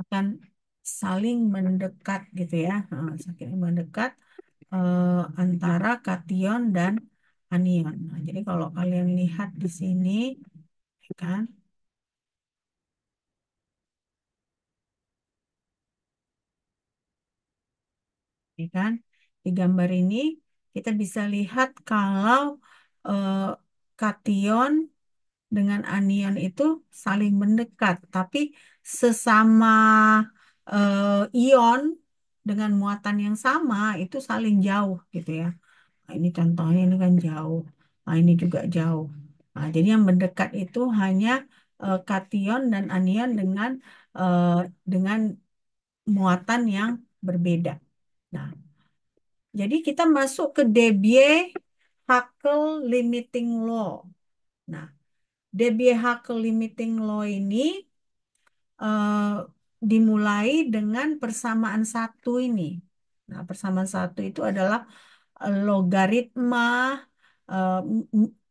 akan saling mendekat gitu ya. Saling mendekat antara kation dan anion. Nah, jadi kalau kalian lihat di sini, ya kan, ya kan, di gambar ini kita bisa lihat kalau eh, kation dengan anion itu saling mendekat, tapi sesama ion dengan muatan yang sama itu saling jauh gitu ya. Nah, ini contohnya ini kan jauh. Nah, ini juga jauh. Nah, jadi yang mendekat itu hanya kation dan anion eh, dengan muatan yang berbeda. Nah, jadi kita masuk ke Debye-Hackel limiting law. Nah, Debye-Hackel limiting law ini eh, dimulai dengan persamaan satu ini. Nah, persamaan satu itu adalah logaritma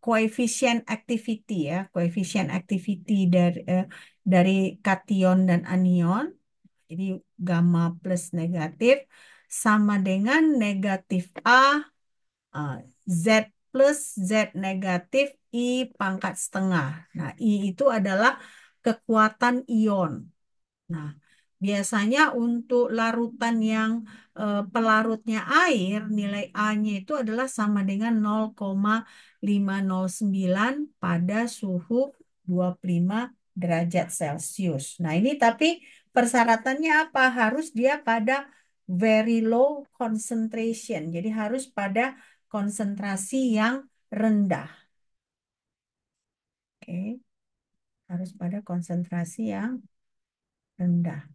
koefisien activity ya, koefisien activity dari kation dan anion. Jadi gamma plus negatif sama dengan negatif uh, Z plus Z negatif I pangkat setengah. Nah, I itu adalah kekuatan ion. Nah, biasanya untuk larutan yang pelarutnya air, nilai A-nya itu adalah sama dengan 0,509 pada suhu 25 derajat Celcius. Nah, ini tapi persyaratannya apa? Harus dia pada very low concentration. Jadi harus pada konsentrasi yang rendah. Oke, harus pada konsentrasi yang rendah.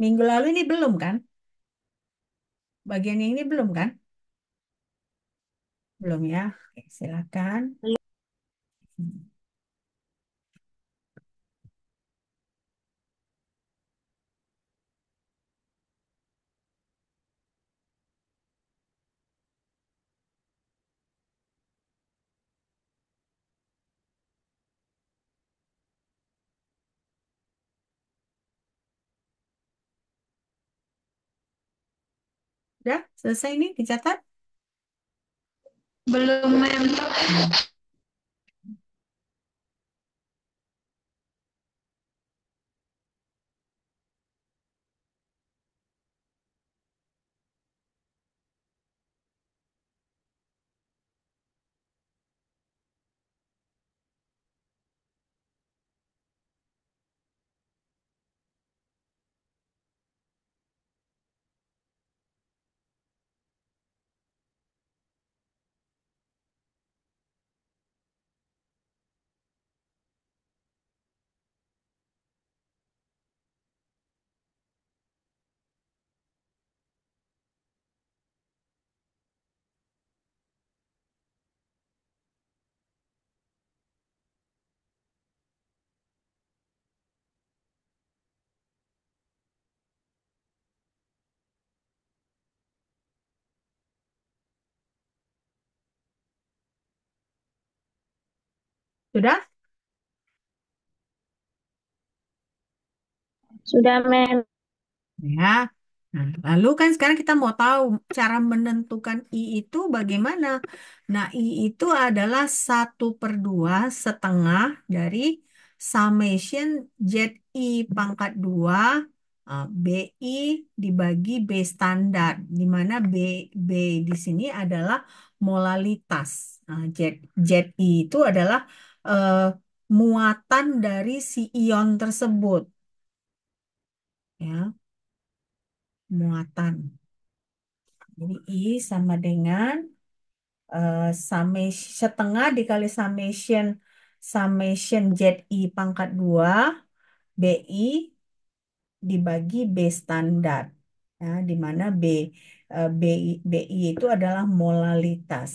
Minggu lalu ini belum kan? Bagian yang ini belum kan? Belum ya. Oke, silakan. Udah selesai ini dicatat? Belum, Mem. Hmm. Sudah? Sudah, Mem. Ya. Nah, lalu kan sekarang kita mau tahu cara menentukan I itu bagaimana. Nah, I itu adalah 1/2 setengah dari summation ZI pangkat 2 BI dibagi B standar, di mana B di sini adalah molalitas. Nah, ZI itu adalah eh, muatan dari si ion tersebut. Ya, muatan. Jadi I sama dengan setengah dikali summation ZI pangkat 2 BI dibagi B standar. Ya, di mana BI itu adalah molalitas.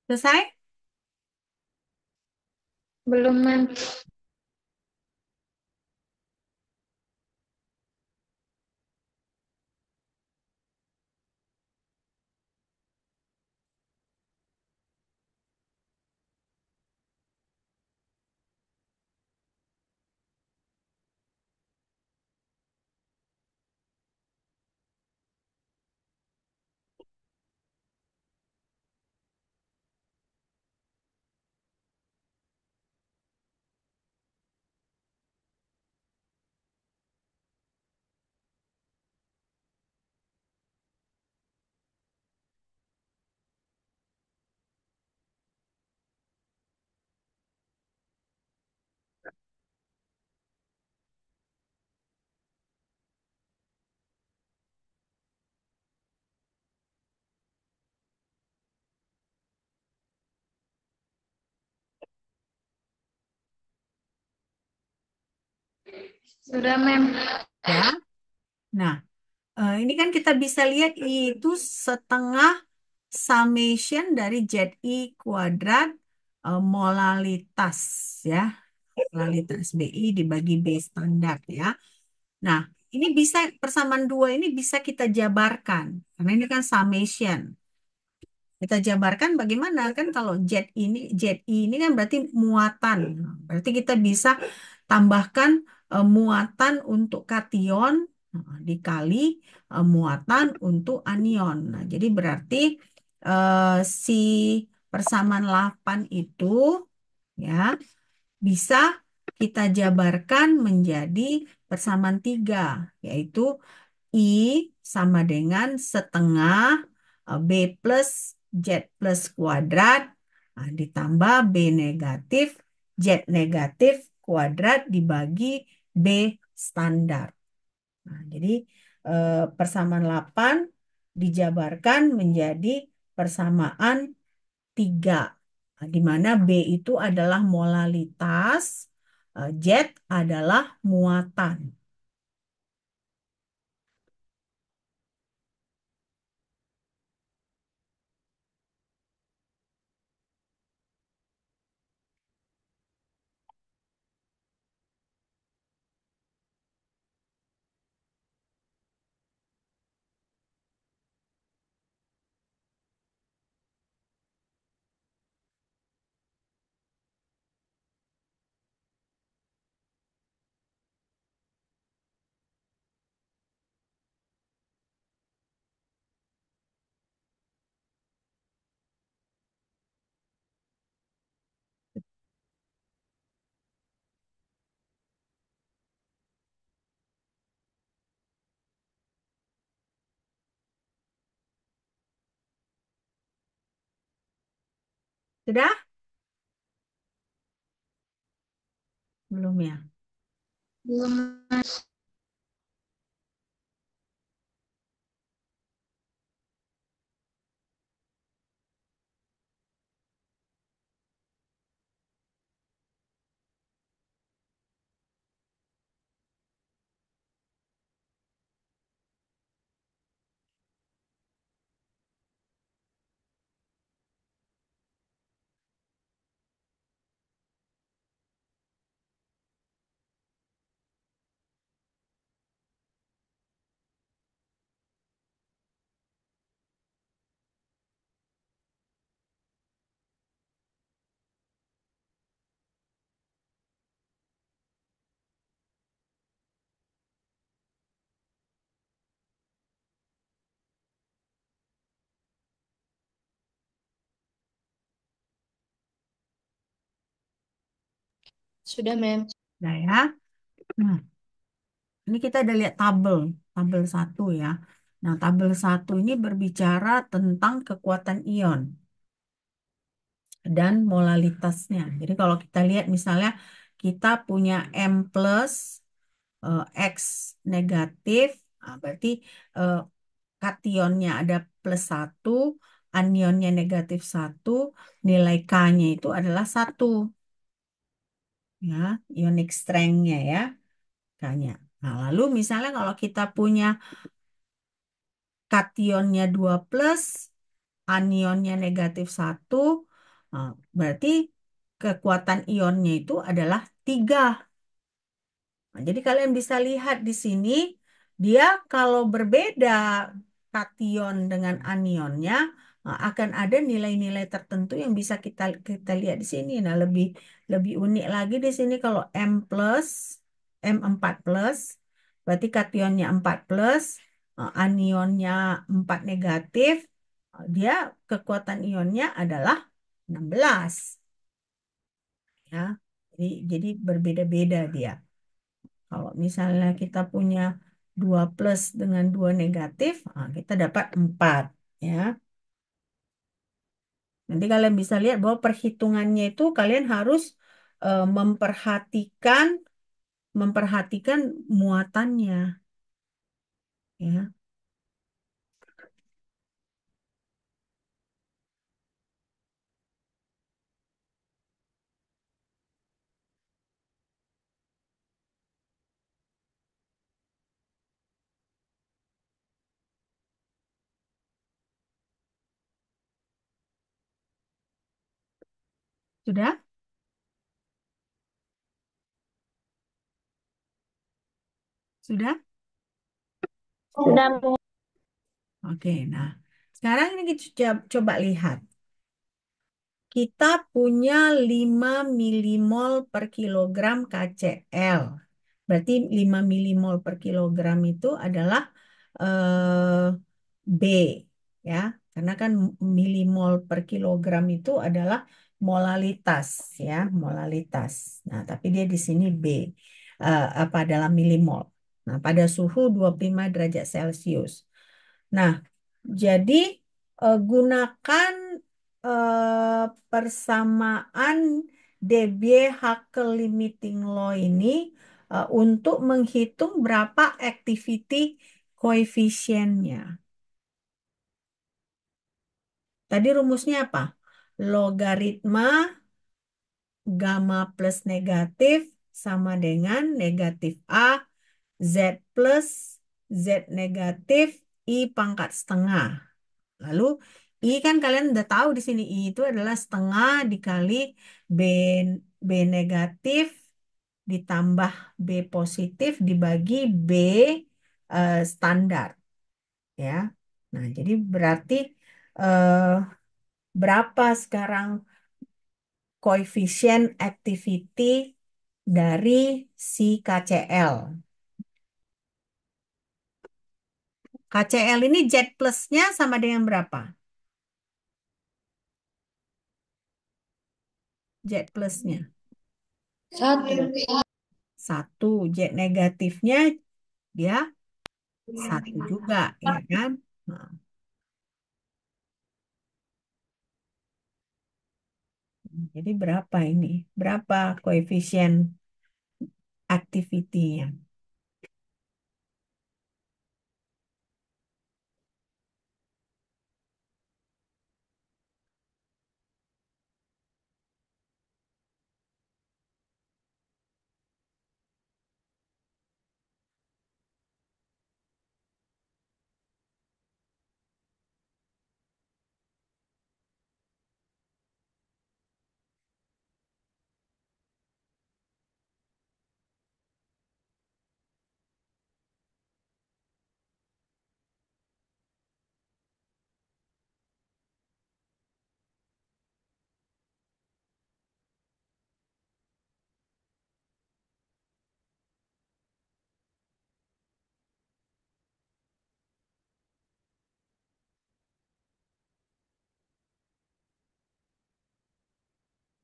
Selesai? Belum, Mem. Sudah, Mem. Ya. Nah, ini kan kita bisa lihat itu setengah summation dari ZI kuadrat molalitas ya. Molalitas BI dibagi B standar ya. Nah, ini bisa persamaan dua ini bisa kita jabarkan. Karena ini kan summation. Kita jabarkan bagaimana kan kalau ZI ini kan berarti muatan. Berarti kita bisa tambahkan muatan untuk kation dikali muatan untuk anion. Nah, jadi berarti si persamaan 8 itu ya bisa kita jabarkan menjadi persamaan 3 yaitu I sama dengan setengah B plus Z plus kuadrat ditambah B negatif Z negatif kuadrat dibagi B standar. Nah, jadi persamaan 8 dijabarkan menjadi persamaan 3, di mana B itu adalah molalitas, Z adalah muatan. Sudah? Belum ya? Belum. Sudah, Mem. Nah ya. Nah, ini kita ada lihat tabel satu ya. Nah, tabel satu ini berbicara tentang kekuatan ion dan molalitasnya. Jadi kalau kita lihat misalnya kita punya M plus X negatif, berarti eh, kationnya ada plus satu, anionnya negatif satu, nilai K-nya itu adalah satu, ya, ionic strength-nya ya, K-nya. Nah, lalu misalnya kalau kita punya kationnya 2 plus, anionnya negatif satu, Nah, berarti kekuatan ionnya itu adalah 3. Nah, jadi kalian bisa lihat di sini, dia kalau berbeda kation dengan anionnya, akan ada nilai-nilai tertentu yang bisa kita kita lihat di sini. Nah, lebih lebih unik lagi di sini kalau M plus, M4 plus, berarti kationnya 4 plus, anionnya 4 negatif, dia kekuatan ionnya adalah 16 ya. Jadi berbeda-beda dia. Kalau misalnya kita punya 2 plus dengan 2 negatif, kita dapat 4 ya. Nanti kalian bisa lihat bahwa perhitungannya itu kalian harus memperhatikan memperhatikan muatannya ya. Sudah? Sudah? Sudah, Mem. Oke, nah sekarang ini kita coba lihat. Kita punya 5 milimol per kilogram KCl. Berarti 5 milimol per kilogram itu adalah B ya. Karena kan milimol per kilogram itu adalah molalitas ya, molalitas. Nah, tapi dia di sini B apa dalam milimol. Nah, pada suhu 25 derajat Celcius. Nah, jadi gunakan persamaan Debye-Hackel limiting law ini untuk menghitung berapa activity koefisiennya. Tadi rumusnya apa? Logaritma gamma plus negatif sama dengan negatif A Z plus Z negatif I pangkat setengah. Lalu I kan kalian udah tahu di sini I itu adalah setengah dikali B B negatif ditambah B positif dibagi B standar ya. Nah, jadi berarti eh, berapa sekarang koefisien activity dari si KCl? KCl ini Z plusnya sama dengan berapa? Z plusnya. Satu. Satu. Z negatifnya dia satu juga, ya kan? Nah, jadi berapa ini? Berapa koefisien activity-nya?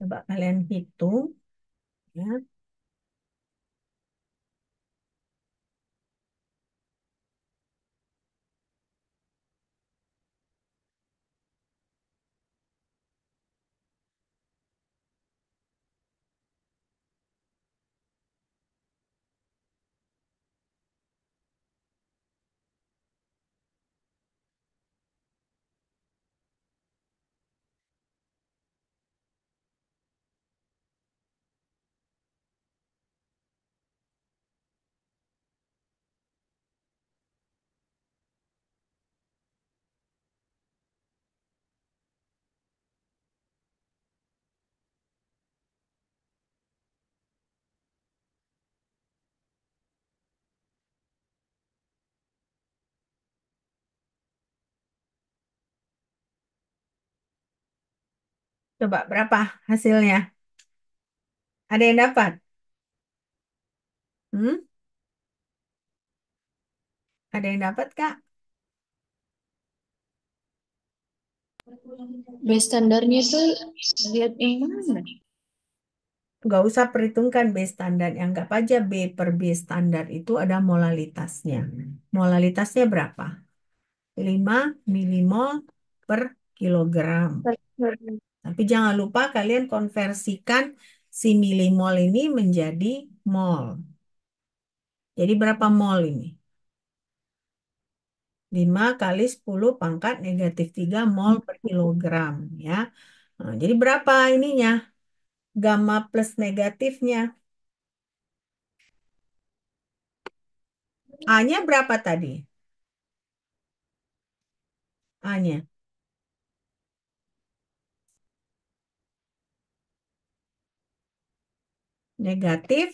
Coba kalian hitung, ya. Coba berapa hasilnya? Ada yang dapat? Hmm? Ada yang dapat, Kak? Base standarnya tuh lihat yang mana? Nggak usah perhitungkan B standar. Anggap aja B per B standar itu ada molalitasnya. Molalitasnya berapa? 5 milimol per kilogram. Tapi jangan lupa kalian konversikan si milimol ini menjadi mol. Jadi berapa mol ini? 5 kali 10 pangkat negatif 3 mol per kilogram. Ya. Nah, jadi berapa ininya? Gamma plus negatifnya. A-nya berapa tadi? A-nya. Negatif.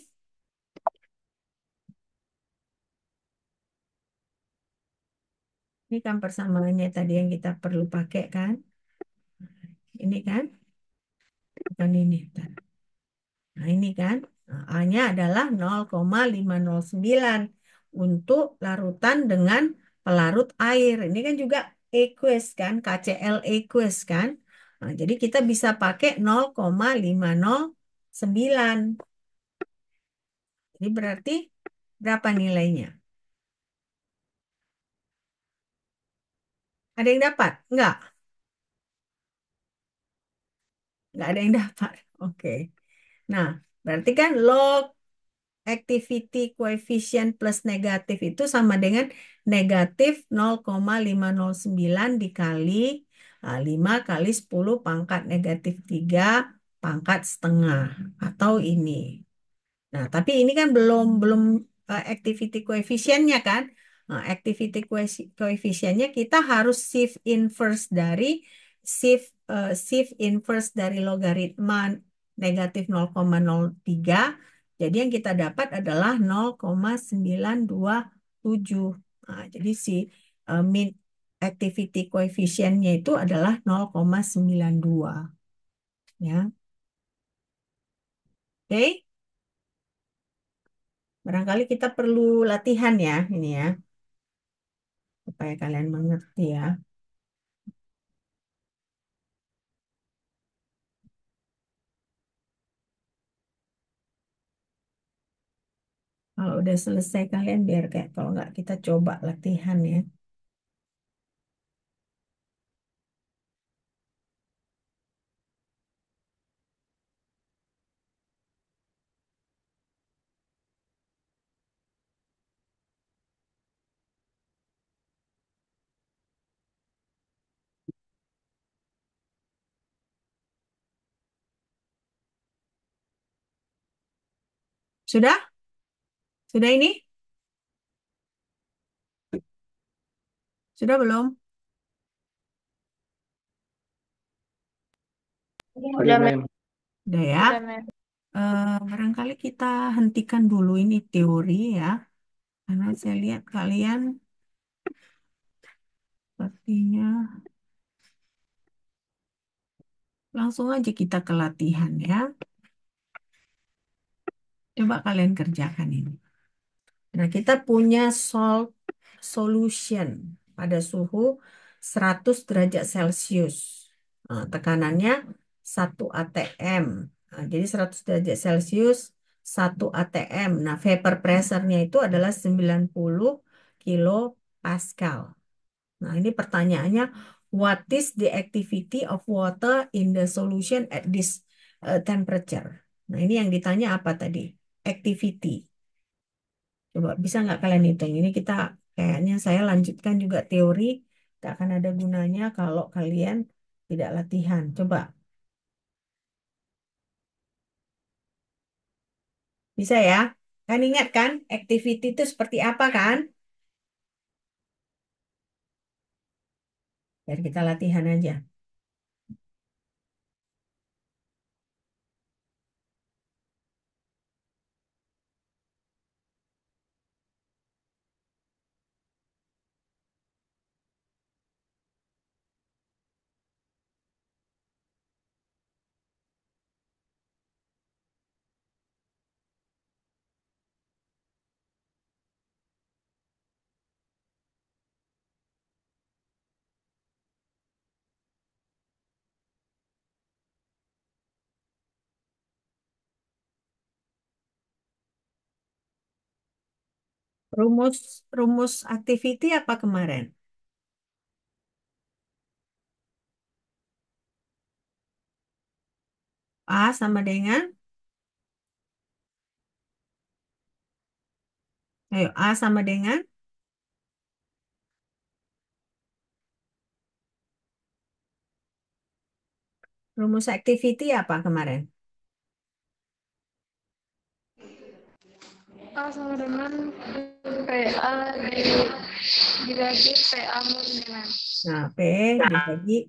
Ini kan persamaannya tadi yang kita perlu pakai kan? Ini kan? Bukan ini. Nah, ini kan. Nah, A-nya adalah 0,509 untuk larutan dengan pelarut air. Ini kan juga aqueous kan? KCl aqueous kan? Nah, jadi kita bisa pakai 0,509. Jadi berarti berapa nilainya? Ada yang dapat? Enggak. Enggak ada yang dapat. Oke. Nah, berarti kan log activity coefficient plus negatif itu sama dengan negatif 0,509 dikali 5 kali 10 pangkat negatif 3 pangkat setengah atau ini. Nah, tapi ini kan belum belum activity coefficientnya kan? Nah, activity coefficientnya kita harus shift inverse dari logaritma negatif 0,03. Jadi yang kita dapat adalah 0,927. Nah, jadi si mean activity coefficientnya itu adalah 0,92 ya. Oke, barangkali kita perlu latihan ya ini ya. Supaya kalian mengerti ya. Kalau udah selesai kalian biar kayak kalau nggak kita coba latihan ya. Sudah? Sudah ini? Sudah belum? Udah, Mem. Udah ya. Udah, Mem. Barangkali kita hentikan dulu ini teori ya. Karena saya lihat kalian sepertinya langsung aja kita ke latihan ya. Coba kalian kerjakan ini. Nah, kita punya solution pada suhu 100 derajat Celcius. Nah, tekanannya 1 atm. Nah, jadi 100 derajat Celcius 1 atm. Nah, vapor pressure-nya itu adalah 90 kilo Pascal. Nah, ini pertanyaannya, what is the activity of water in the solution at this temperature? Nah, ini yang ditanya apa tadi? Activity. Coba bisa nggak kalian hitung? Ini kita kayaknya saya lanjutkan juga teori. Tak akan ada gunanya kalau kalian tidak latihan. Coba, bisa ya? Kan ingat kan, activity itu seperti apa kan? Biar kita latihan aja. Rumus rumus activity apa kemarin? A sama dengan, ayo A sama dengan rumus activity apa kemarin? A sama dengan PA dibagi PA murni, Mem. Nah,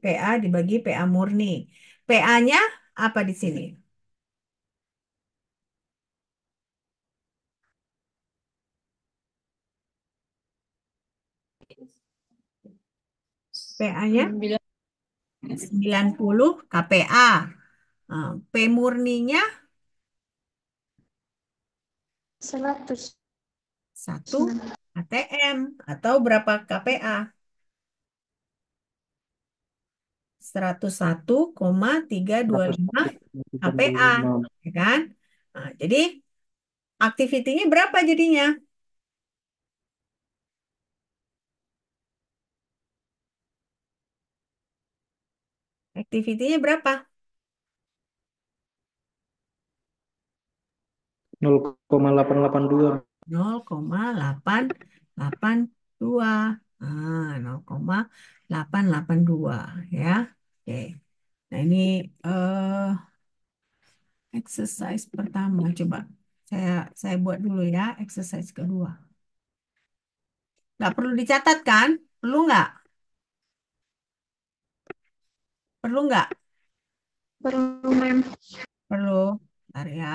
PA dibagi PA murni. PA-nya apa di sini? PA-nya 9. 90 kPa. Nah, P murninya 100. 1 ATM atau berapa kPa? 101,325 kPa, 101,325. ya kan? Nah, jadi aktivitinya berapa jadinya? Aktivitinya berapa? 0,882. 0,882. Ah, 0,882 ya. Oke. Nah, ini eh exercise pertama. Coba saya buat dulu ya, exercise kedua. Nggak perlu dicatat kan? Perlu nggak? Perlu nggak? Perlu, Mem. Perlu. Bentar ya.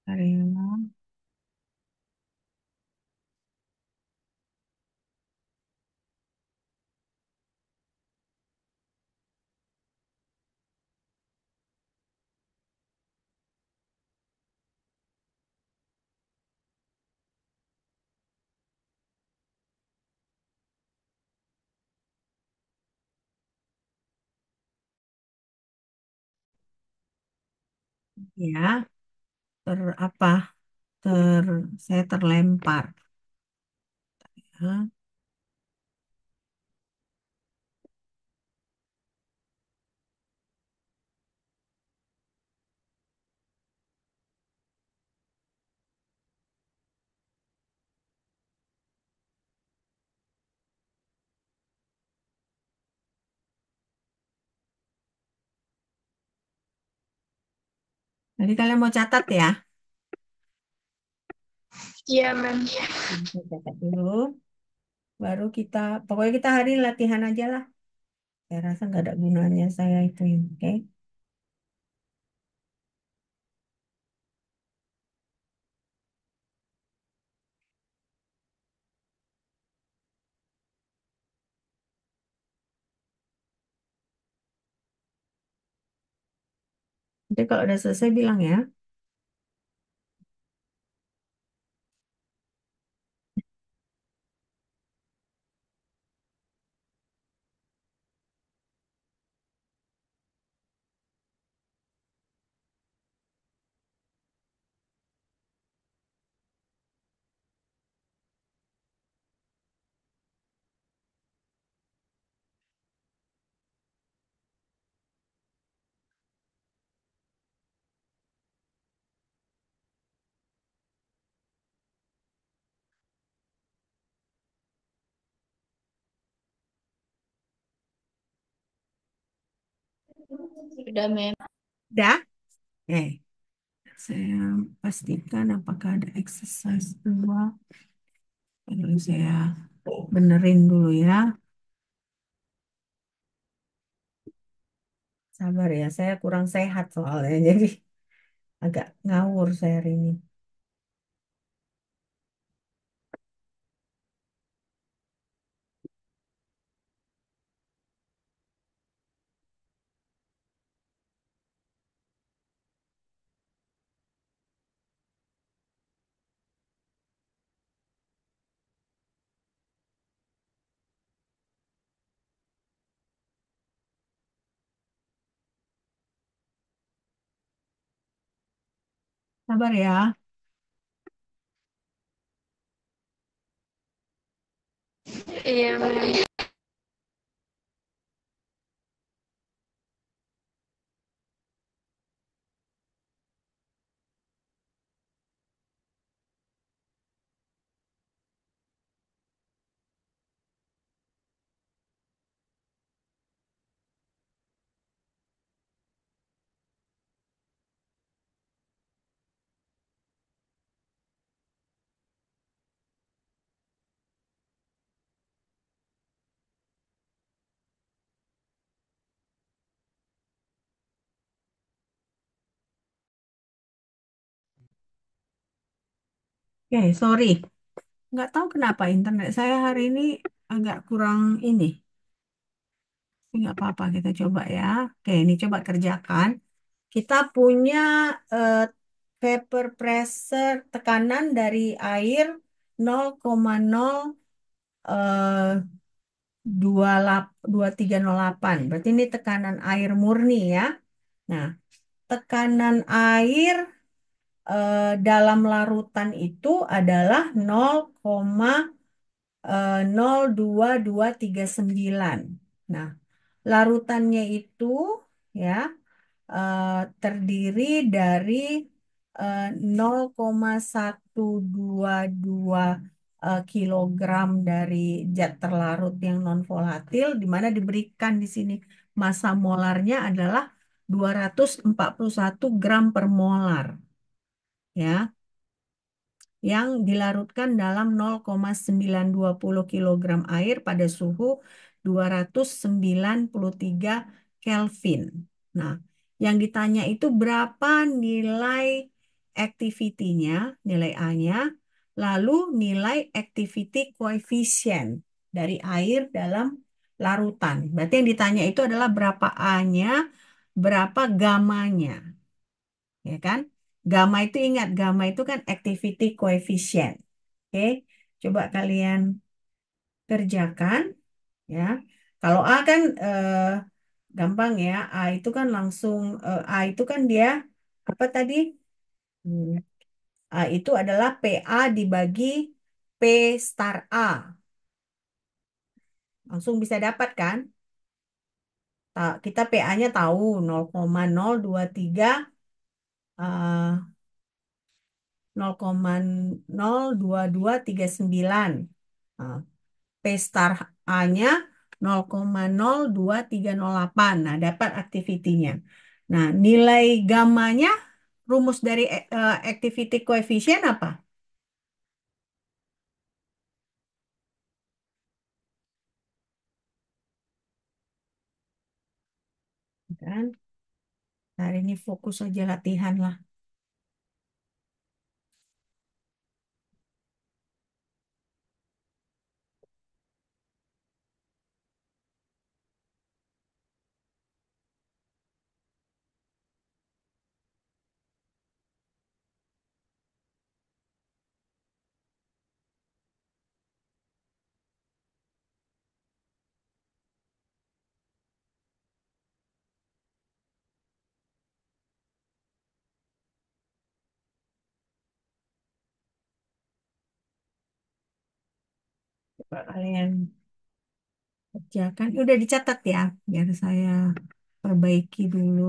Bentar ya. Ya, ter apa? Ter saya terlempar. Ya. Jadi kalian mau catat ya? Iya, Mem. Saya catat dulu. Baru pokoknya kita hari ini latihan aja lah. Saya rasa nggak ada gunanya saya itu, oke? Nanti kalau udah selesai bilang ya. Udah, Mem. Udah? Eh, saya pastikan apakah ada exercise dua. Lalu saya benerin dulu ya. Sabar ya, saya kurang sehat soalnya. Jadi agak ngawur saya hari ini. Sabar ya. Iya, Mem. Oke, sorry. Nggak tahu kenapa internet saya hari ini agak kurang ini. Tapi nggak apa-apa, kita coba ya. Oke, ini coba kerjakan. Kita punya eh, vapor pressure tekanan dari air 0,0 eh, 2308. Berarti ini tekanan air murni ya. Nah, tekanan air dalam larutan itu adalah 0,02239. Nah, larutannya itu ya eh, terdiri dari 0,122 kilogram dari zat terlarut yang non volatil, di mana diberikan di sini massa molarnya adalah 241 gram per molar, ya, yang dilarutkan dalam 0,920 kilogram air pada suhu 293 Kelvin. Nah, yang ditanya itu berapa nilai activity-nya, nilai A-nya, lalu nilai activity coefficient dari air dalam larutan. Berarti yang ditanya itu adalah berapa A-nya, berapa gamma-nya, ya kan? Gamma itu ingat, gamma itu kan activity coefficient. Oke, coba kalian kerjakan ya. Kalau A kan gampang ya. A itu kan langsung A itu kan dia apa tadi? Hmm, A itu adalah PA dibagi P star A. Langsung bisa dapat kan? Kita PA-nya tahu 0,023 eh, 0,02239. Nah, P star A-nya 0,02308. Nah, dapat aktivitinya. Nah, nilai gammanya, rumus dari activity coefficient apa? Kan? Hari ini fokus aja latihan lah. Coba kalian kerjakan. Udah dicatat ya, biar saya perbaiki dulu.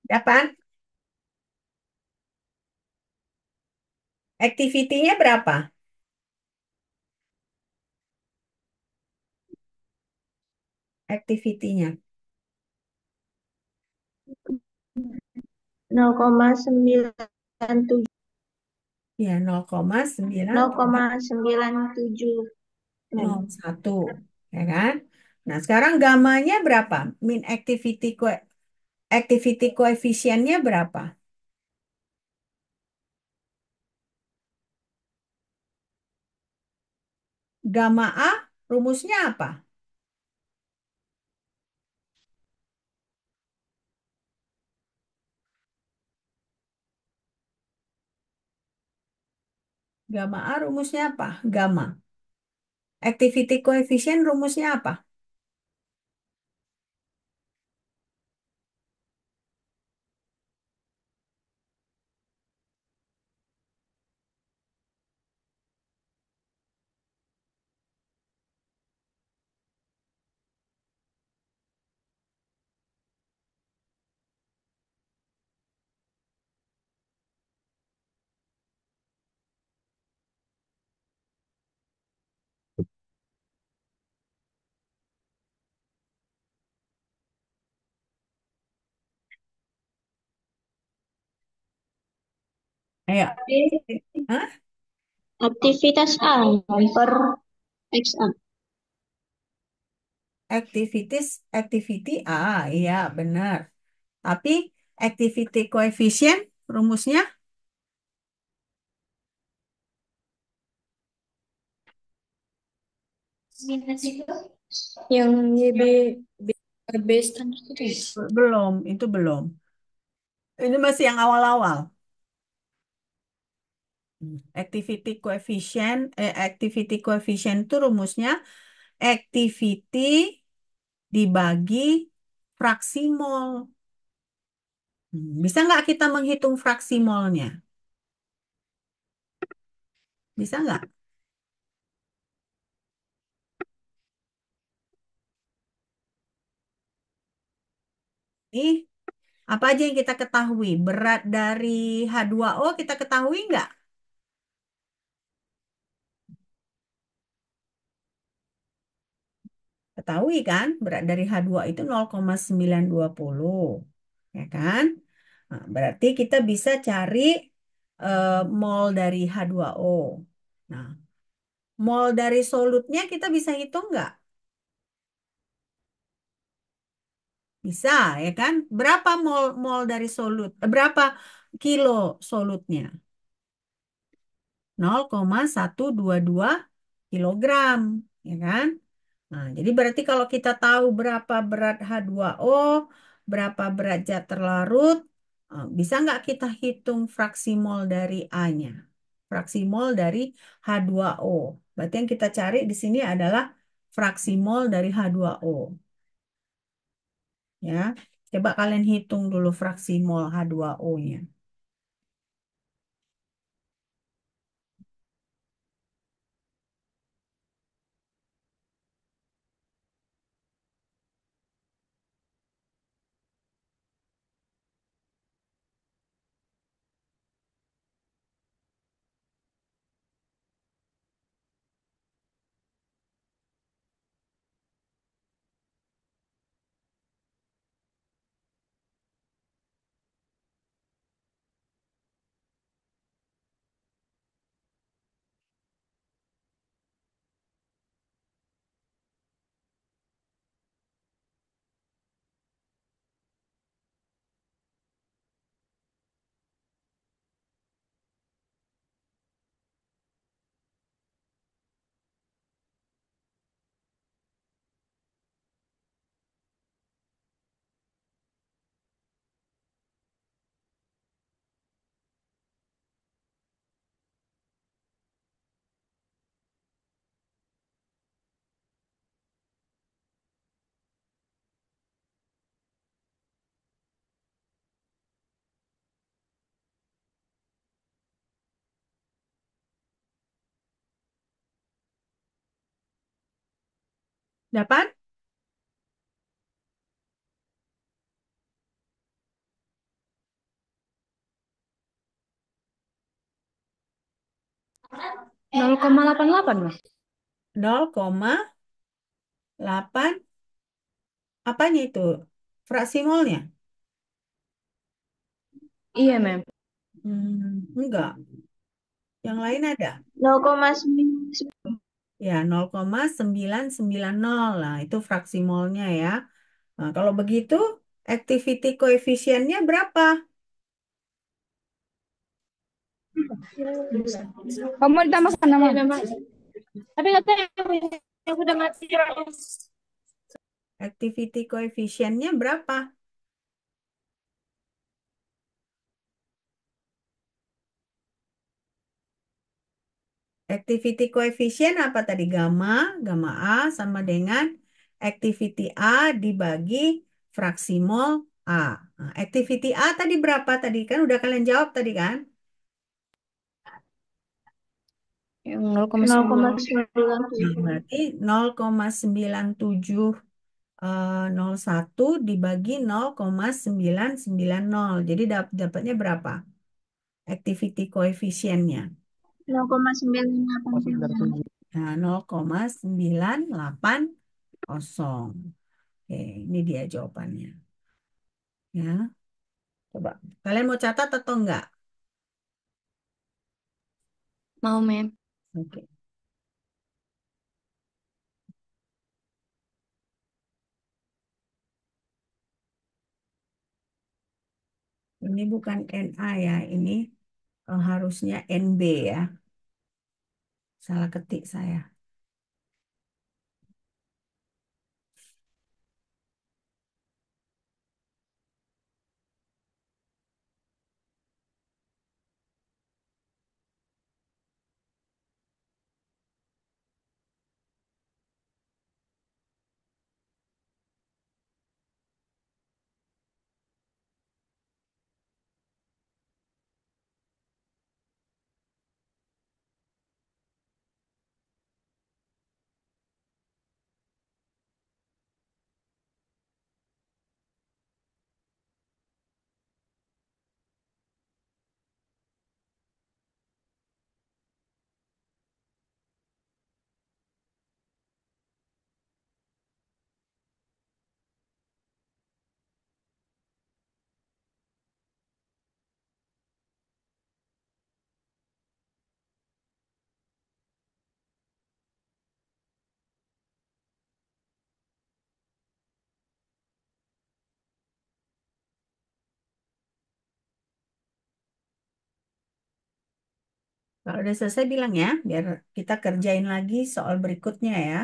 Dapat? Activity-nya berapa? Activity-nya. 0,97. Ya, 0,9301. Ya kan? Nah, sekarang gamanya berapa? Min activity koefisiennya berapa? Gamma A rumusnya apa? Gamma A rumusnya apa? Gamma. Activity koefisien rumusnya apa? Ayo. Hah? Aktivitas A per XA. Activity A, iya benar. Tapi activity koefisien rumusnya Yang YB standar itu ya? belum, itu belum. Ini masih yang awal-awal. Activity koefisien itu rumusnya activity dibagi fraksi mol. Bisa nggak kita menghitung fraksi molnya? Bisa nggak? Ih, apa aja yang kita ketahui? Berat dari H2O kita ketahui nggak? Ketahui kan? Berat dari H2 itu 0,920. Ya kan? Nah, berarti kita bisa cari mol dari H2O. Nah, mol dari solutnya kita bisa hitung nggak? Bisa, ya kan? Berapa mol dari solut? Berapa kilo solutnya? 0,122 kilogram, ya kan? Nah, jadi berarti kalau kita tahu berapa berat H2O, berapa berat zat terlarut, bisa nggak kita hitung fraksi mol dari A-nya? Fraksi mol dari H2O. Berarti yang kita cari di sini adalah fraksi mol dari H2O. Ya, coba kalian hitung dulu fraksi mol H2O-nya. Dapat? 0,88 Mas. 0,8 apanya itu? Fraksi molnya? Iya, Mem. Enggak. Yang lain ada? 0,9. Ya, 0,990. Nah, itu fraksi molnya ya. Nah, kalau begitu, activity koefisiennya berapa? Kamu ditambahkan nama. Tapi katanya yang udah mati. Activity koefisiennya berapa? Activity koefisien apa tadi? Gamma, gamma A sama dengan activity A dibagi fraksi mol A. Nah, activity A tadi berapa tadi? Kan udah kalian jawab tadi kan? Yang 0,9. 0,9. Nah, berarti 0,9701 dibagi 0,990. Jadi dapatnya berapa? Activity koefisiennya. 0,987. Nah, 0,980. Oke, ini dia jawabannya. Ya, coba. Kalian mau catat atau enggak? Mau, Mem. Oke. Ini bukan NA ya, ini harusnya NB ya. Salah ketik saya. Kalau udah selesai bilang ya, biar kita kerjain lagi soal berikutnya ya.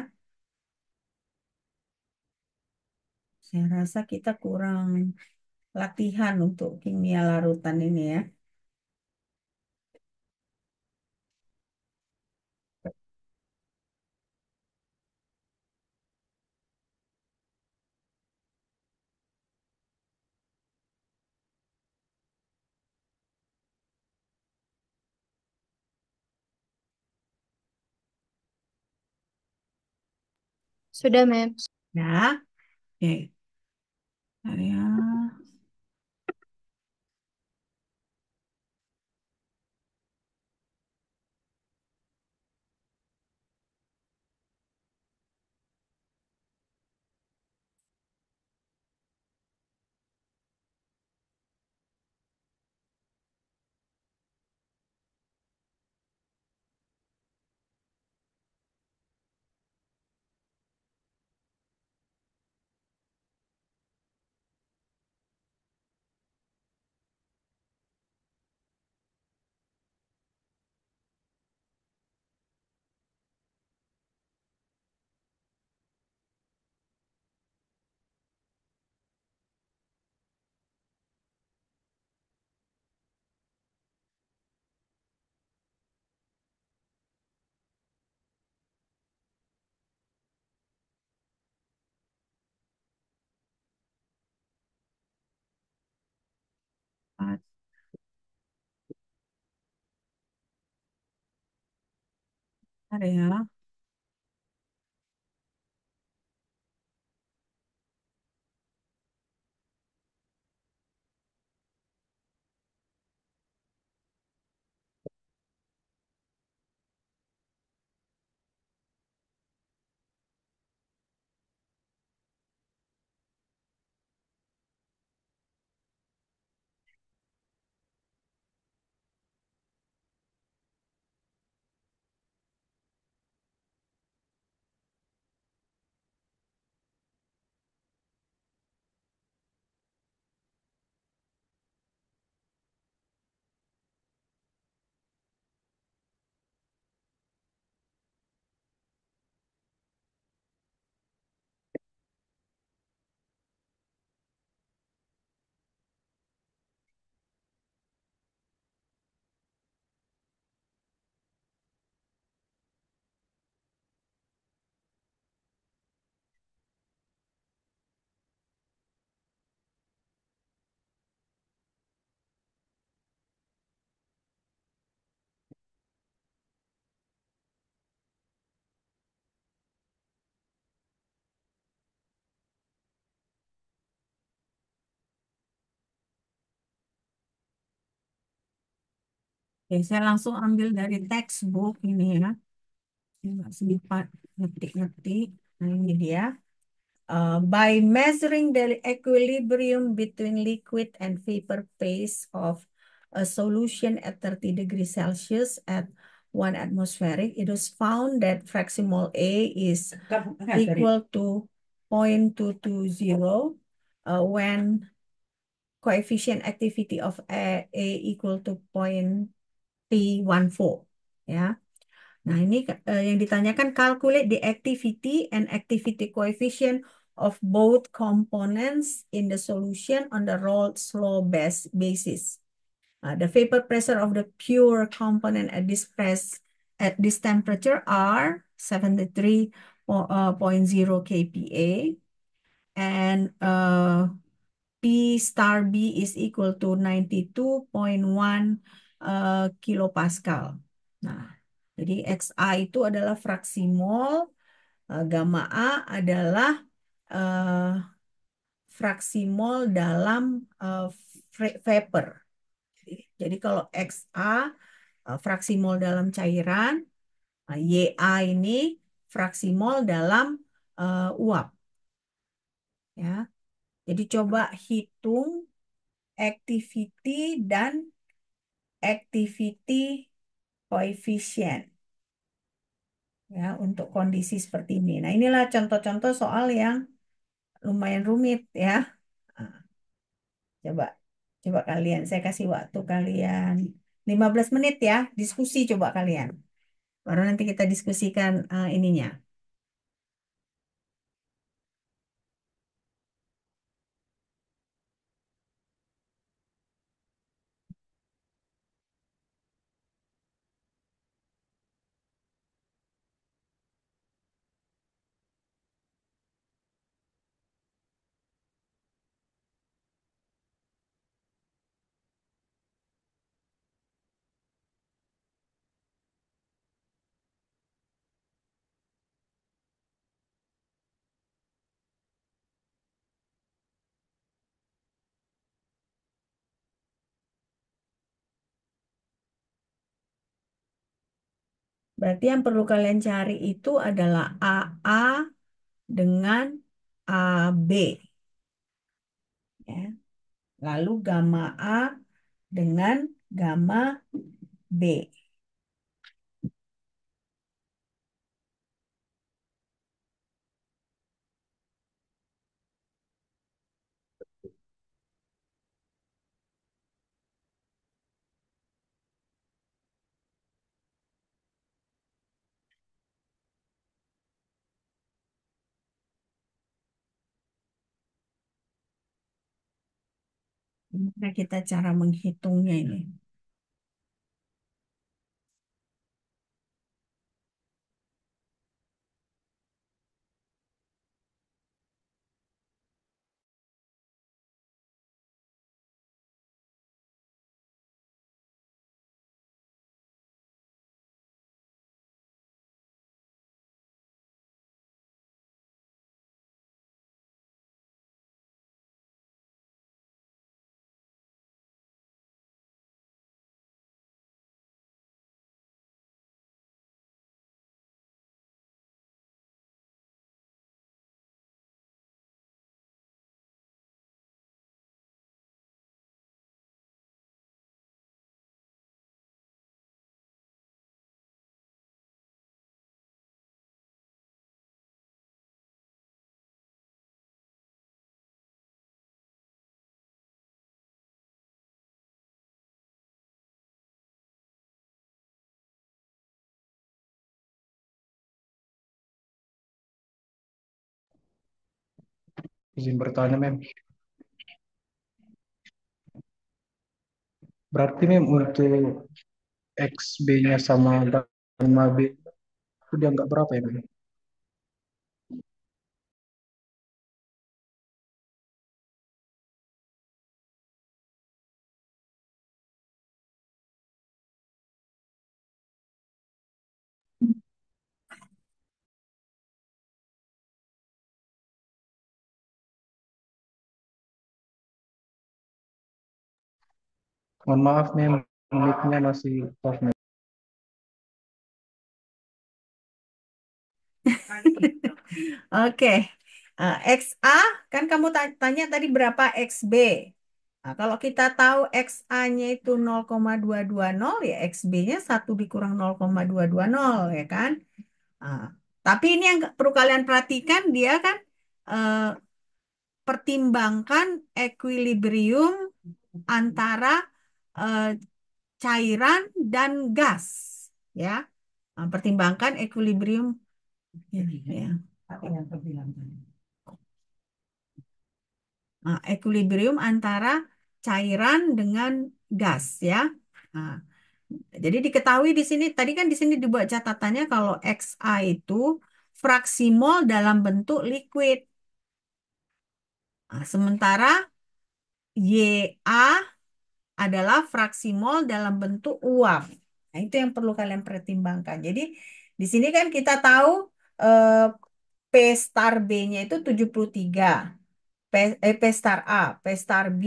Saya rasa kita kurang latihan untuk kimia larutan ini ya. Sudah, Mem. Ya, oke. Ya, empat, bentar ya. Oke, saya langsung ambil dari textbook ini ya. Nggak sempat ngetik-ngetik. Nah, ini dia. By measuring the equilibrium between liquid and vapor phase of a solution at 30 degrees Celsius at 1 atmospheric, it was found that fractional A is equal to 0.220 when coefficient activity of A equal to 0.314. Ya. Nah, ini yang ditanyakan calculate the activity and activity coefficient of both components in the solution on the Raoult's law basis. The vapor pressure of the pure component at this temperature are 73.0 kPa, and P star B is equal to 92.1 kilopascal. Nah, jadi XA itu adalah fraksi mol, gamma A adalah eh, fraksi mol dalam vapor. Jadi kalau XA fraksi mol dalam cairan, YA ini fraksi mol dalam uap. Ya, jadi coba hitung activity dan activity coefficient ya untuk kondisi seperti ini. Nah, inilah contoh-contoh soal yang lumayan rumit ya. Nah, coba coba kalian, saya kasih waktu kalian 15 menit ya, diskusi coba kalian. Baru nanti kita diskusikan ininya. Berarti yang perlu kalian cari itu adalah AA dengan AB ya. Lalu gamma A dengan gamma B. Gimana kita cara menghitungnya ini? Izin bertanya, Mem. Berarti, Mem, untuk XB-nya sama gamma B itu dianggap berapa ya, Mem? Mohon maaf, Mem. mic-nya masih off, Mem. Oke. XA, kan kamu tanya tadi berapa XB. Nah, kalau kita tahu XA-nya itu 0,220, ya XB-nya 1 dikurang 0,220, ya kan? Nah, tapi ini yang perlu kalian perhatikan, dia kan eh, pertimbangkan equilibrium antara eh, cairan dan gas, ya. Nah, pertimbangkan equilibrium, ya. Apa yang pertimbangkan? Nah, equilibrium antara cairan dengan gas, ya. Nah, jadi diketahui di sini, tadi kan di sini dibuat catatannya kalau XA itu fraksi mol dalam bentuk liquid. Nah, sementara YA adalah fraksi mol dalam bentuk uap. Nah, itu yang perlu kalian pertimbangkan. Jadi di sini kan kita tahu eh, P star B-nya itu 73. P star A, P star B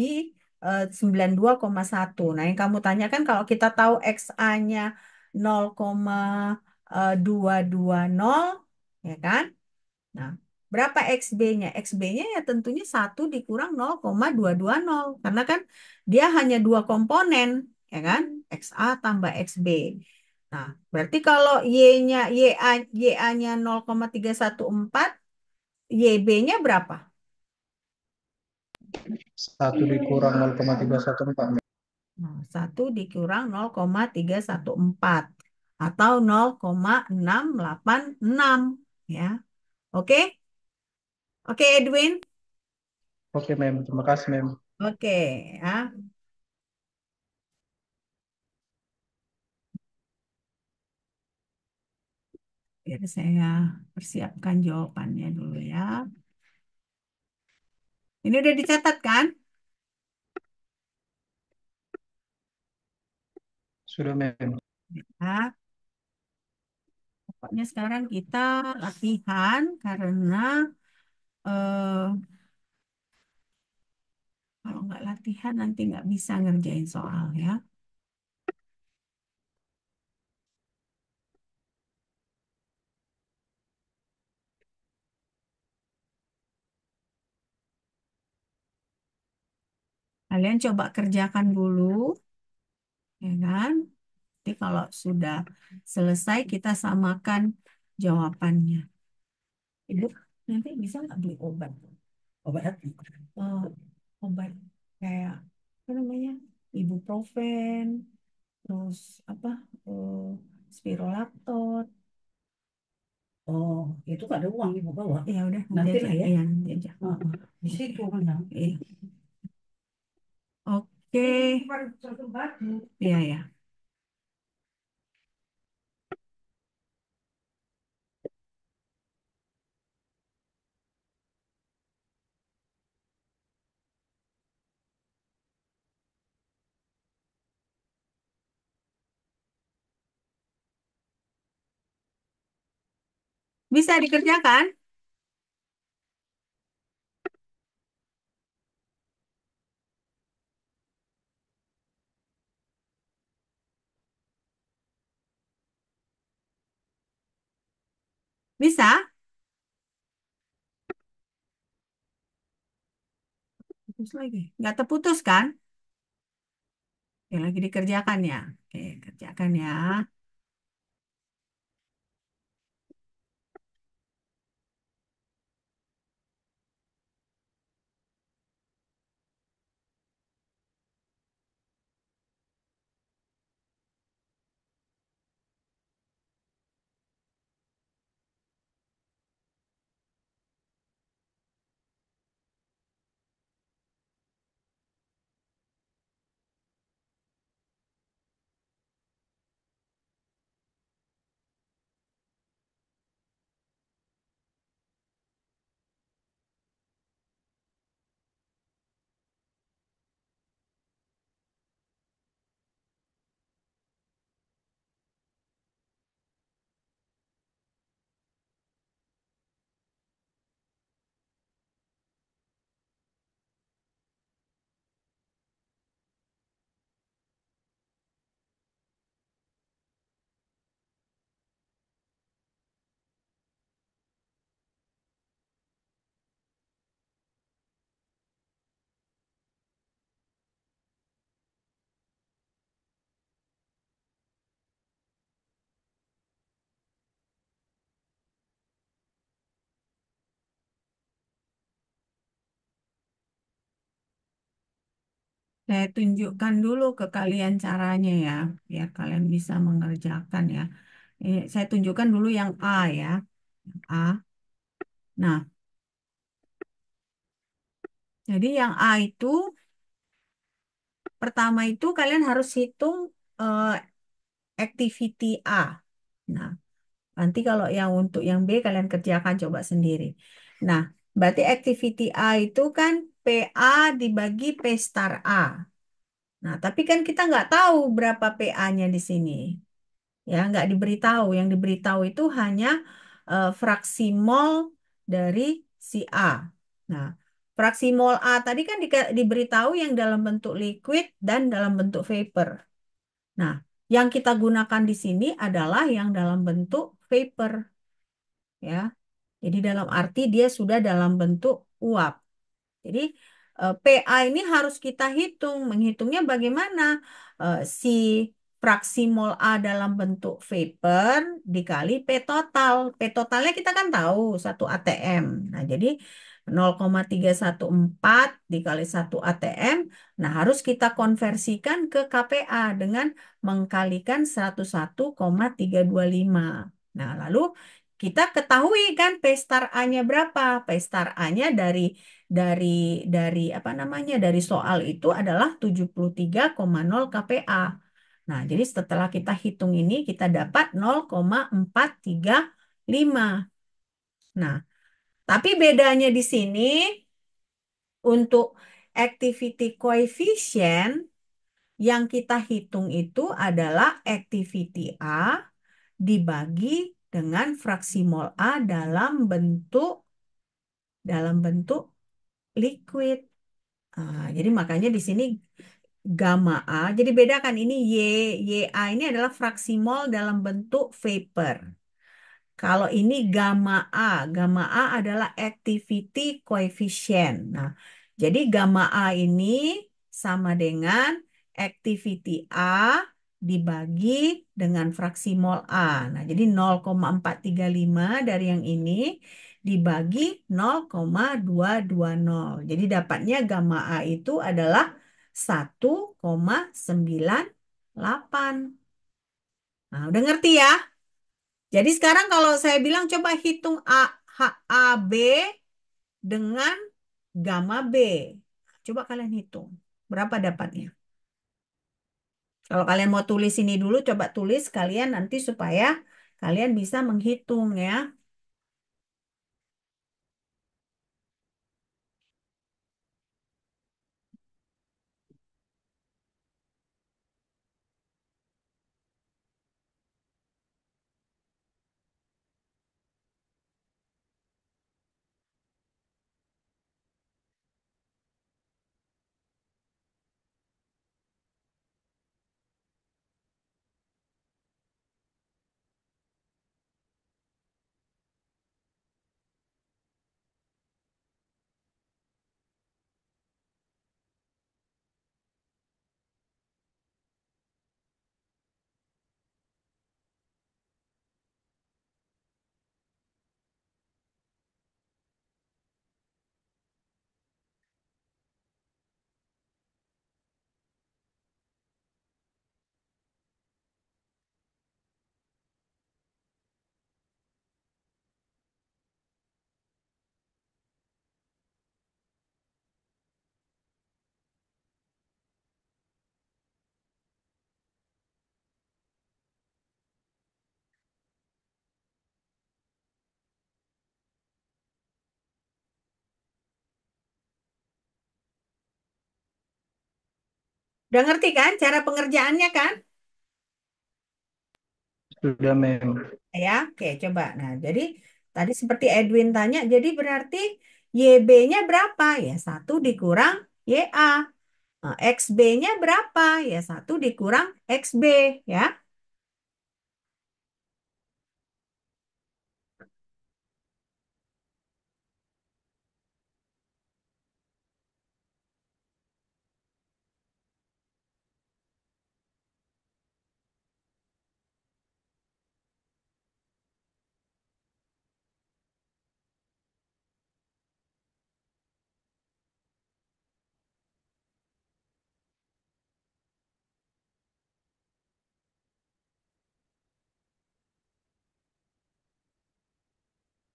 92,1. Nah, yang kamu tanyakan kalau kita tahu XA-nya 0,220, ya kan? Nah, berapa XB-nya? XB-nya ya tentunya 1 dikurang 0,220. Karena kan dia hanya dua komponen, ya kan? XA tambah XB. Nah, berarti kalau YA-nya 0,314, YB-nya berapa? 1 dikurang 0,314, Mem. Nah, 1 dikurang 0,314 atau 0,686, ya. Oke? Oke, Edwin? Oke, Mem. Terima kasih, Mem. Oke, ya. Biar saya persiapkan jawabannya dulu ya. Ini udah dicatat kan? Sudah, Mem. Ya, pokoknya sekarang kita latihan karena eh, kalau nggak latihan nanti nggak bisa ngerjain soal ya. Kalian coba kerjakan dulu, ya kan? Nanti kalau sudah selesai kita samakan jawabannya. Ibu nanti bisa nggak beli obat? Obat apa? Eh, obat kayak apa namanya? Ibuprofen, terus apa? eh, Spirolactone. Oh, itu nggak ada uang ibu bawa. Ya udah nanti aja. Ya. Iya, nanti aja. Di situ kan ya. Iya. Oke. Iya ya. Bisa dikerjakan? Bisa? Putus lagi. Nggak terputus kan? Oke, lagi dikerjakan ya. Oke, kerjakan ya. Saya tunjukkan dulu ke kalian caranya ya, biar kalian bisa mengerjakan ya. Saya tunjukkan dulu yang A ya. A. Nah, jadi yang A itu pertama itu kalian harus hitung eh, activity A. Nah, nanti kalau yang untuk yang B kalian kerjakan coba sendiri. Nah, berarti activity A itu kan PA dibagi P star A. Nah, tapi kan kita nggak tahu berapa PA-nya di sini. Ya, nggak diberitahu. Yang diberitahu itu hanya fraksi mol dari si A. Nah, fraksi mol A tadi kan diberitahu yang dalam bentuk liquid dan dalam bentuk vapor. Nah, yang kita gunakan di sini adalah yang dalam bentuk vapor, ya. Jadi dalam arti dia sudah dalam bentuk uap. Jadi PA ini harus kita hitung. Menghitungnya bagaimana? Si fraksi mol A dalam bentuk vapor dikali P total. P totalnya kita kan tahu 1 atm. Nah, jadi 0,314 dikali 1 atm. Nah, harus kita konversikan ke KPA dengan mengkalikan 101,325. Nah, lalu kita ketahui kan P star A-nya berapa? P star A-nya dari dari apa namanya dari soal itu adalah 73,0 kPa. Nah, jadi setelah kita hitung ini kita dapat 0,435. Nah, tapi bedanya di sini untuk activity coefficient yang kita hitung itu adalah activity A dibagi dengan fraksi mol A dalam bentuk liquid. Jadi makanya di sini gamma A. Jadi bedakan ini YA ini adalah fraksi mol dalam bentuk vapor. Kalau ini gamma A adalah activity coefficient. Nah, jadi gamma A ini sama dengan activity A dibagi dengan fraksi mol A. Nah, jadi 0,435 dari yang ini dibagi 0,220. Jadi dapatnya gamma A itu adalah 1,98. Nah, udah ngerti ya? Jadi sekarang kalau saya bilang coba hitung AB dengan gamma B. Coba kalian hitung. Berapa dapatnya? Kalau kalian mau tulis ini dulu, coba tulis kalian nanti supaya kalian bisa menghitung ya. Udah ngerti kan cara pengerjaannya kan? Sudah, Mem. Ya, oke, coba. Nah, jadi tadi seperti Edwin tanya, jadi berarti YB-nya berapa? Ya, 1 dikurang YA. Nah, XB-nya berapa? Ya, 1 dikurang XB, ya.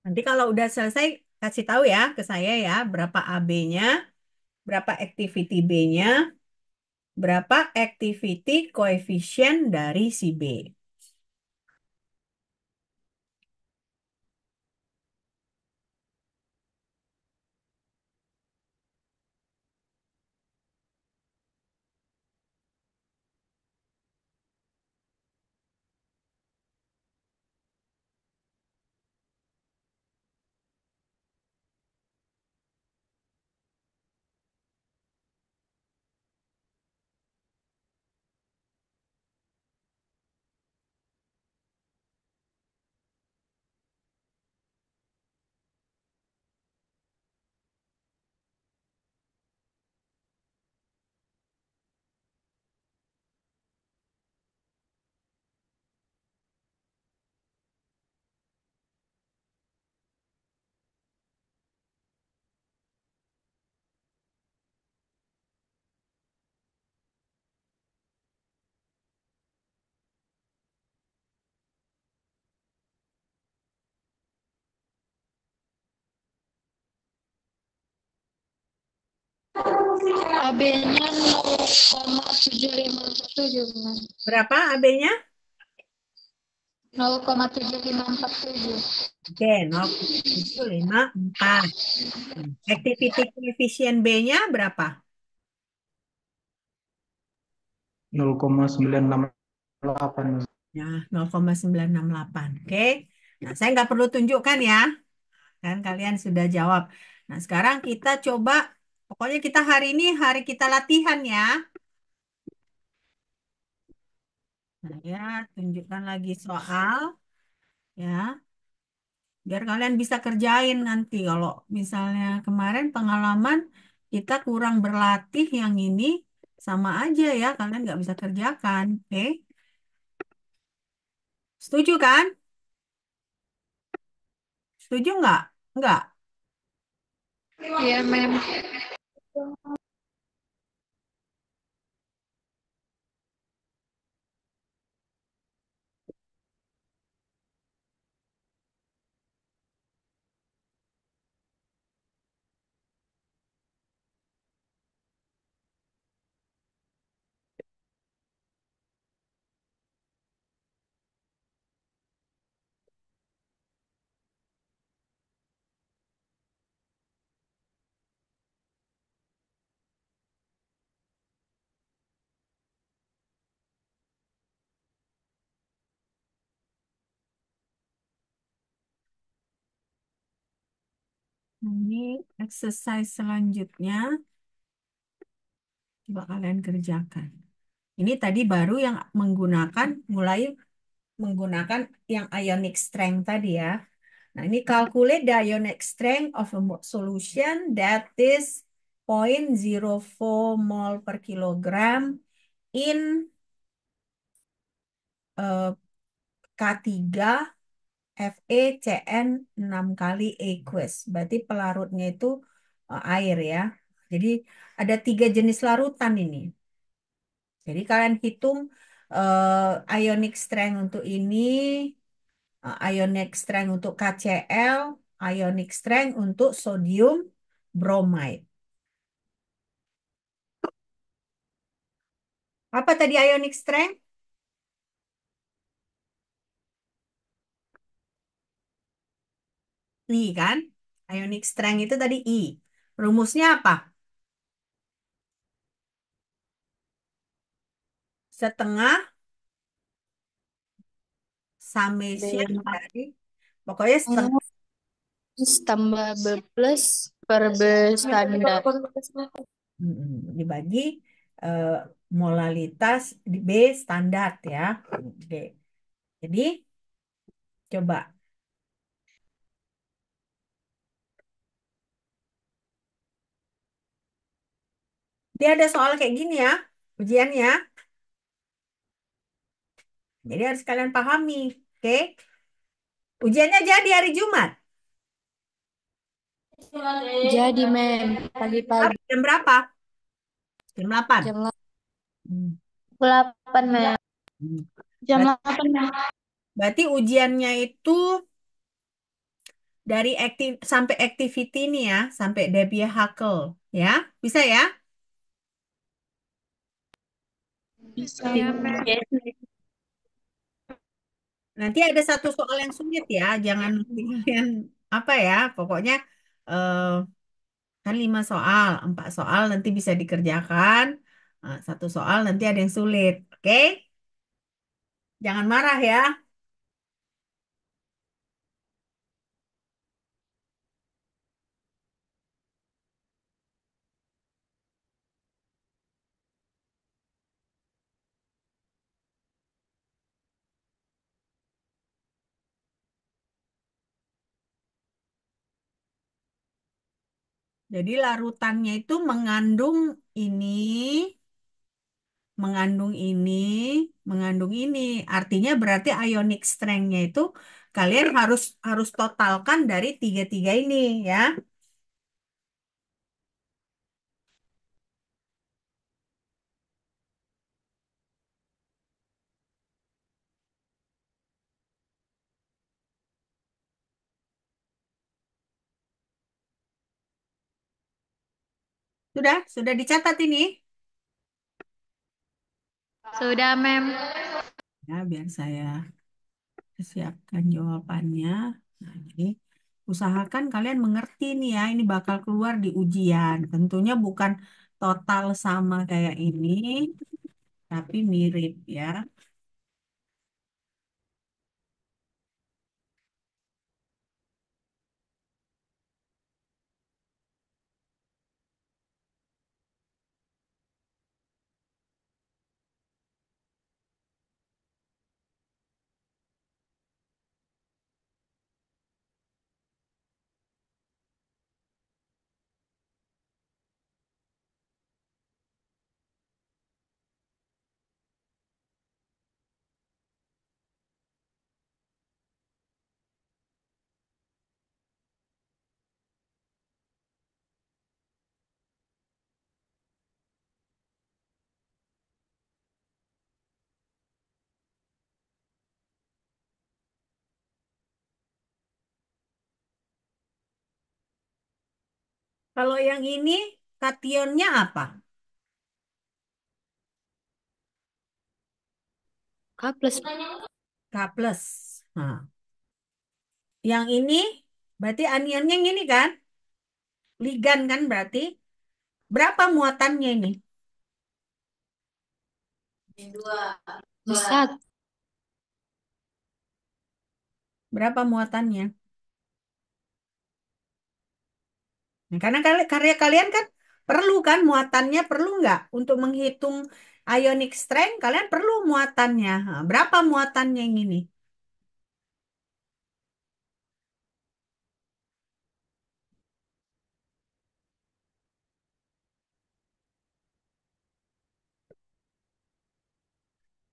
Nanti kalau udah selesai, kasih tahu ya ke saya ya, berapa AB-nya, berapa activity B-nya, berapa activity coefficient dari si B. AB-nya 0,7547. Berapa AB-nya? 0,7547. Oke, 0,754. Activity coefficient B-nya berapa? 0,968. Ya, 0,968. Oke. Nah, saya nggak perlu tunjukkan ya. Kan kalian sudah jawab. Nah, sekarang kita coba, pokoknya kita hari ini hari kita latihan ya. Nah, ya, tunjukkan lagi soal ya, biar kalian bisa kerjain nanti. Kalau misalnya kemarin pengalaman kita kurang berlatih yang ini, sama aja ya, kalian nggak bisa kerjakan. Oke, setuju kan? Setuju nggak? Nggak. Iya, mem. Ini exercise selanjutnya, coba kalian kerjakan. Ini tadi baru yang mulai menggunakan yang ionic strength tadi ya. Nah, ini calculate the ionic strength of a solution that is 0,04 mol per kilogram in K3 FeCN 6 kali aqueous. Berarti pelarutnya itu air ya. Jadi ada 3 jenis larutan ini. Jadi kalian hitung ionic strength untuk ini, ionic strength untuk KCl, ionic strength untuk sodium bromide. Apa tadi ionic strength? I kan? Ionic strength itu tadi I. Rumusnya apa? Setengah summation dari, pokoknya setengah. Tambah B plus per B standar. Dibagi eh, molalitas di B standar ya. Oke. Jadi coba dia ada soal kayak gini ya ujiannya. Jadi harus kalian pahami. Oke. Ujiannya jadi hari Jumat. Jadi, mem, pagi-pagi Jam berapa? Jam 8. jam Hmm. 8, mem. Hmm. Jam Ber- 8, mem. Berarti ujiannya itu dari aktif sampai activity ini ya, sampai Debbie Hackle ya. Bisa ya? Bisa. Ya, Mem. Yes. Nanti ada satu soal yang sulit ya, jangan nanti kalian apa ya, pokoknya eh, kan 5 soal, 4 soal nanti bisa dikerjakan, 1 soal nanti ada yang sulit, oke? Jangan marah ya. Jadi larutannya itu ini, mengandung ini, mengandung ini. Artinya berarti ionic strength-nya itu kalian harus harus totalkan dari tiga-tiga ini ya. Sudah dicatat ini. Sudah, Mem. Ya, biar saya siapkan jawabannya. Nah, jadi usahakan kalian mengerti nih ya, ini bakal keluar di ujian. Tentunya bukan total sama kayak ini, tapi mirip ya. Kalau yang ini kationnya apa? K plus. K plus. Nah, yang ini berarti anionnya yang ini kan? Ligan kan berarti. Berapa muatannya ini? Bisa. Berapa muatannya? Nah, karena karya kalian kan perlu kan muatannya perlu nggak untuk menghitung ionic strength kalian perlu muatannya. Nah, berapa muatannya yang ini?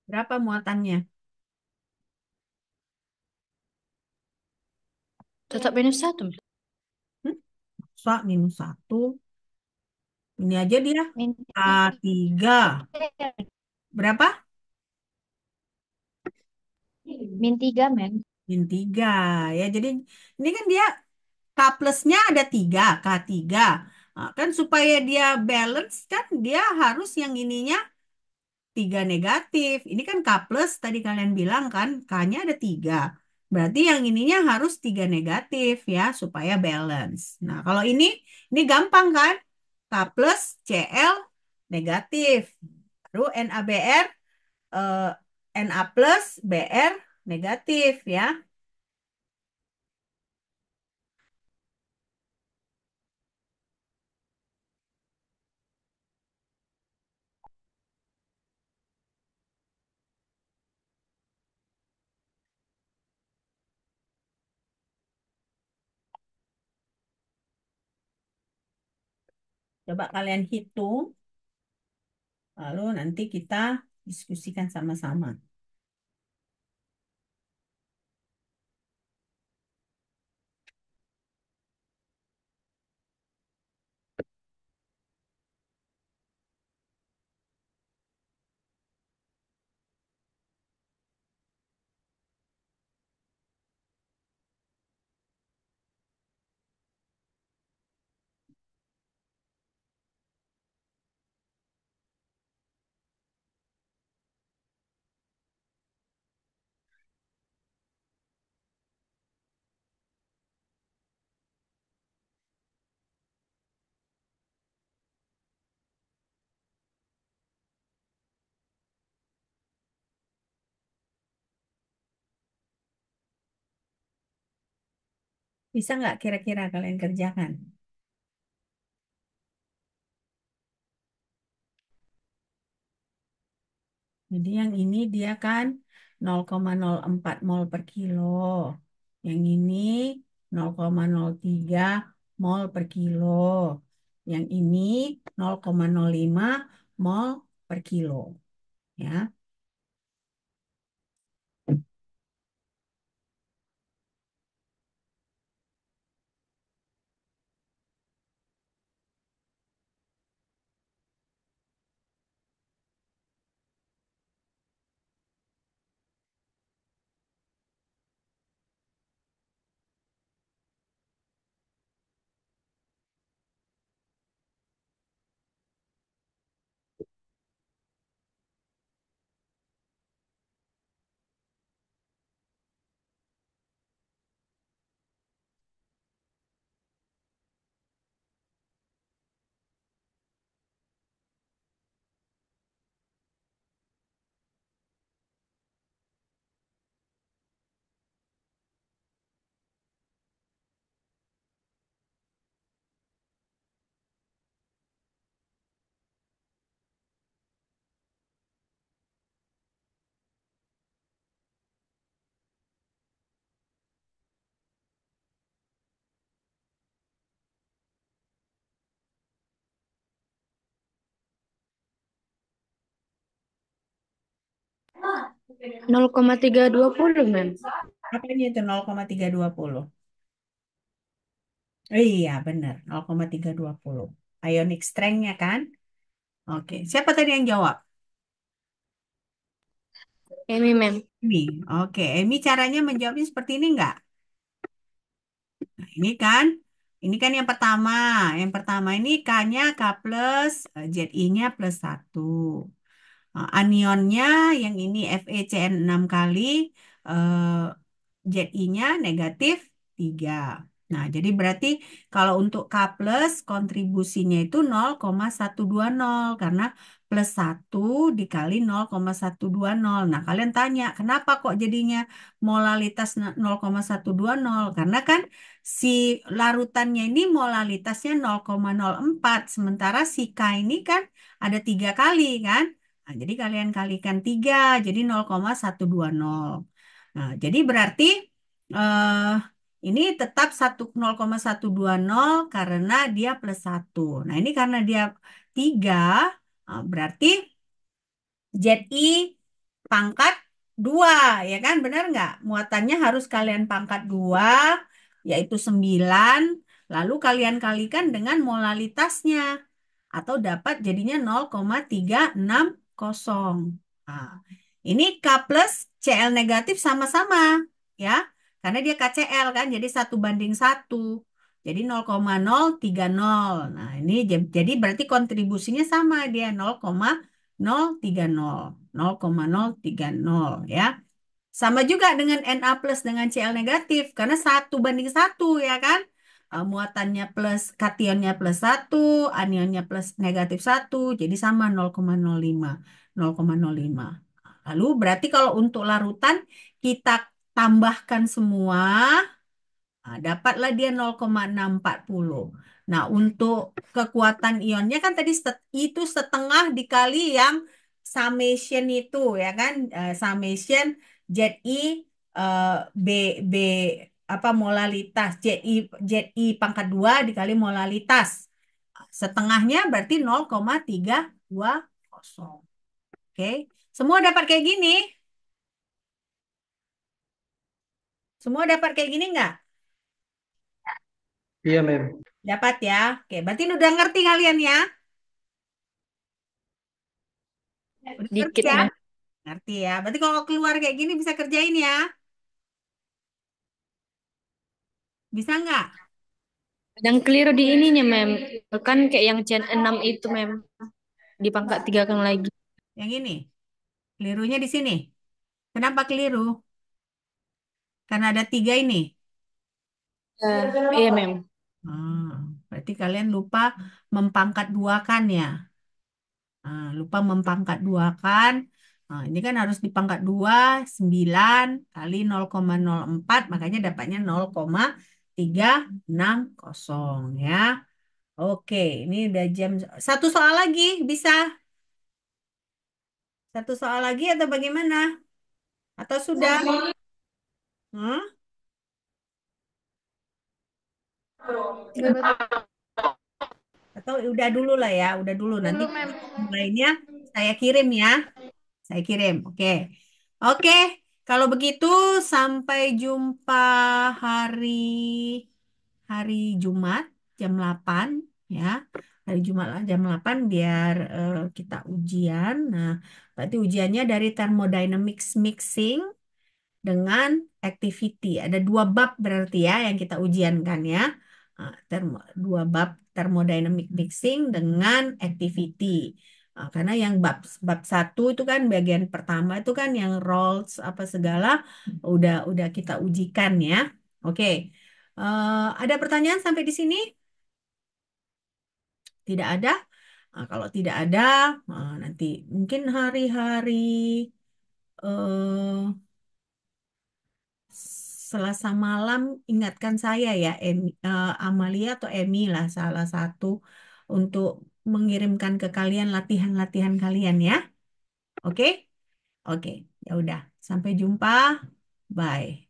Berapa muatannya? Tetap -1, Mem. Hmm? -1. Ini aja dia. Min A3. Berapa? -3, Mem. -3. Ya, jadi ini kan dia K plusnya ada 3, K3. Nah, kan supaya dia balance kan dia harus yang ininya 3 negatif. Ini kan K plus tadi kalian bilang kan K-nya ada 3. Berarti yang ininya harus 3 negatif ya supaya balance. Nah kalau ini gampang kan? K plus Cl negatif. Lalu NaBr, eh, Na plus Br negatif ya. Coba kalian hitung, lalu nanti kita diskusikan sama-sama. Bisa nggak kira-kira kalian kerjakan? Jadi yang ini dia kan 0,04 mol per kilo. Yang ini 0,03 mol per kilo. Yang ini 0,05 mol per kilo. Ya. 0,320, Mem. Apanya itu 0,320? Iya, benar. 0,320. Ionic strength-nya kan? Oke. Siapa tadi yang jawab? Emi, Mem. Emi. Oke. Emi caranya menjawabnya seperti ini enggak? Nah, ini kan yang pertama. Yang pertama ini K-nya K plus, ZI-nya plus 1. Anionnya yang ini FeCN 6 kali, eh, ZI-nya negatif 3. Nah, jadi berarti kalau untuk K plus kontribusinya itu 0,120 karena plus 1 dikali 0,120. Nah, kalian tanya, kenapa kok jadinya molalitas 0,120? Karena kan si larutannya ini molalitasnya 0,04, sementara si K ini kan ada 3 kali kan? Nah, jadi kalian kalikan 3, jadi 0,120. Nah, jadi berarti eh, ini tetap 0,120 karena dia plus 1. Nah, ini karena dia 3, berarti ZI pangkat 2, ya kan? Benar nggak? Muatannya harus kalian pangkat 2, yaitu 9, lalu kalian kalikan dengan molalitasnya, atau dapat jadinya 0,360. Nah, ini K plus Cl negatif sama-sama, ya. Karena dia KCl kan, jadi 1:1. Jadi 0,030. Nah, ini jadi berarti kontribusinya sama dia 0,030. 0,030 ya. Sama juga dengan Na plus dengan Cl negatif karena 1:1 ya kan. Muatannya plus kationnya plus 1, anionnya plus negatif 1, jadi sama 0,05. 0,05. Lalu berarti kalau untuk larutan kita tambahkan semua. Nah, dapatlah dia 0,640. Nah, untuk kekuatan ionnya kan tadi itu setengah dikali yang summation itu ya kan. Summation ZI, eh, B B apa molalitas ZI pangkat 2 dikali molalitas. Setengahnya berarti 0,320. Oke. Semua dapat kayak gini? Semua dapat kayak gini nggak? Iya, Mem. Dapat ya. Oke, berarti udah ngerti kalian ya? Udah ngerti Dikit, ya? Mem. Ngerti ya. Berarti kalau keluar kayak gini bisa kerjain ya? Bisa nggak? Yang keliru di ininya, Mem. Kan kayak yang Gen 6 itu, Mem. Dipangkat 3 kali lagi. Yang ini. Kelirunya di sini. Kenapa keliru? Karena ada 3 ini. Iya, Mem. Hmm, berarti kalian lupa mempangkat 2 kan ya? Lupa mempangkat 2 kan? Ini kan harus dipangkat 2, 9 kali 0,04, makanya dapatnya 0,320. 360 ya. Oke, ini udah jam. Satu soal lagi, bisa? Satu soal lagi atau bagaimana? Atau sudah? Hmm? Atau udah dulu lah ya, udah dulu. Nanti Belum, Mem. lainnya saya kirim ya. Saya kirim, oke. Oke, kalau begitu sampai jumpa hari hari Jumat jam 8 ya. Hari Jumat jam 8 biar kita ujian. Nah, berarti ujiannya dari thermodynamics mixing dengan activity. Ada dua bab berarti ya yang kita ujiankan ya. Dua bab thermodynamic mixing dengan activity. Karena yang bab bab satu itu kan bagian pertama itu kan yang roles apa segala udah kita ujikan ya. Oke. Ada pertanyaan sampai di sini? Tidak ada? Kalau tidak ada, nanti mungkin hari-hari eh, Selasa malam ingatkan saya ya, Amalia atau Emi lah salah satu untuk mengirimkan ke kalian latihan-latihan kalian ya. Oke? Oke, ya udah. Sampai jumpa. Bye.